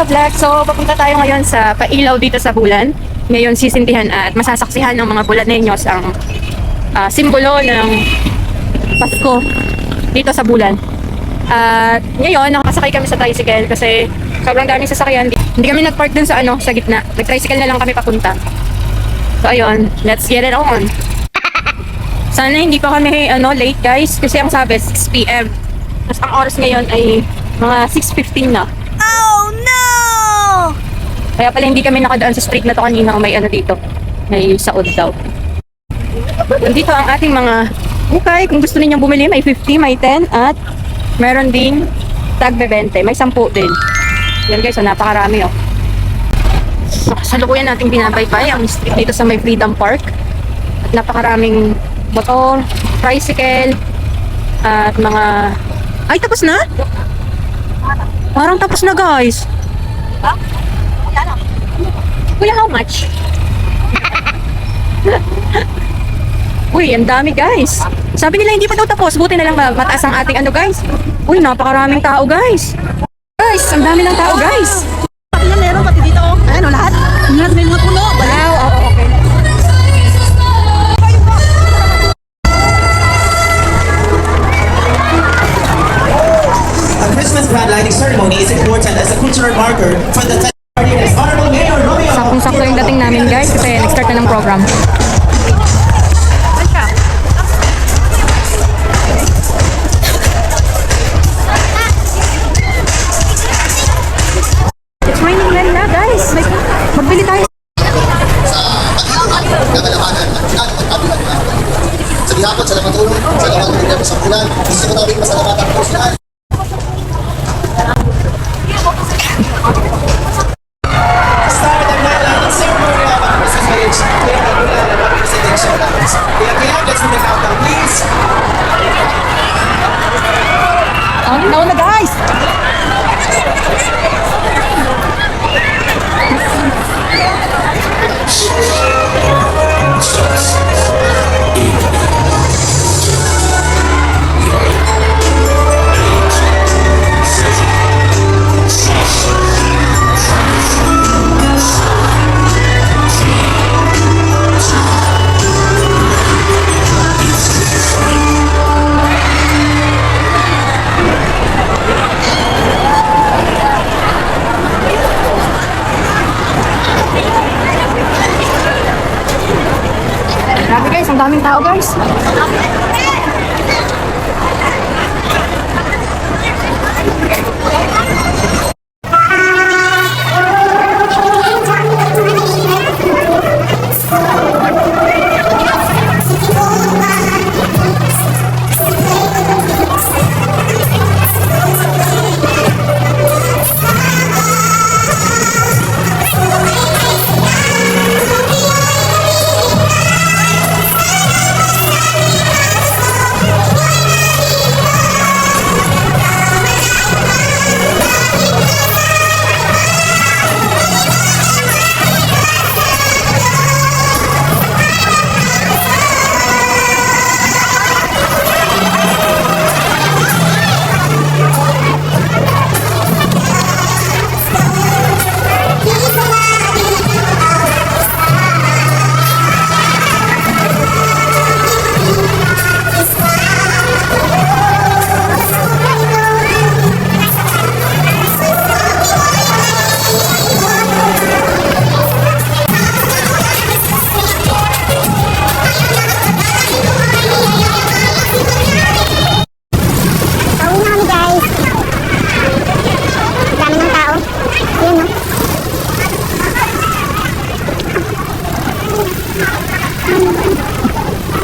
ka-vlog. So, papunta tayo ngayon sa pailaw dito sa Bulan. Ngayon, sisindihan at masasaksihan ng mga Bulaneños ang simbolo ng Pasko dito sa Bulan. At ngayon, nakasakay kami sa tricycle kasi sobrang daming sasakyan. Hindi kami nag-park dun sa sa gitna. Nag-tricycle na lang kami papunta. So, ayun. Let's get it on. Sana hindi pa kami late guys kasi ang sabi 6 PM. Tapos ang oras ngayon ay mga 6:15 na. Oh no! Kaya pala hindi kami nakadaan sa street na to kanina kung may dito. May saod daw. Nandito ang ating mga ukay. Kung gusto ninyong bumili, may 50, may 10, at meron ding tag 20. May 10 din. Yan guys, so napakarami Salukuyan natin binabaybay ang street dito sa may Freedom Park. At napakaraming motor, tricycle, at mga... Ay, tapos na? Parang tapos na guys. Kuya, how much? Uy, ang dami guys. Sabi nila hindi pa daw tapos. Buti na lang mataas ang ating guys. Uy, napakaraming tao guys. Guys, ang dami ng tao guys. Pati na meron, pati dito. Ayan o, lahat. Lahat may mga puno. Wow, okay. A Christmas brand lighting ceremony is important as a cultural marker for the tardiness. Honorable Mayor Romeo. Saktong-sakto yung dating namin guys kasi nag-start na ng program. It's raining na guys. Magbili tayo. Kagalamanan at pagkabilan. Sa gihapon, sa namatulong, sa namatulong sa bulan, gusto ko namin masalamatan po sila. Start ang lighting ceremony of a Christmas village. Kaya kagulan ang presentation natin. Kaya let's do the countdown please. Nauna guys. Grabe guys, ang daming tao guys.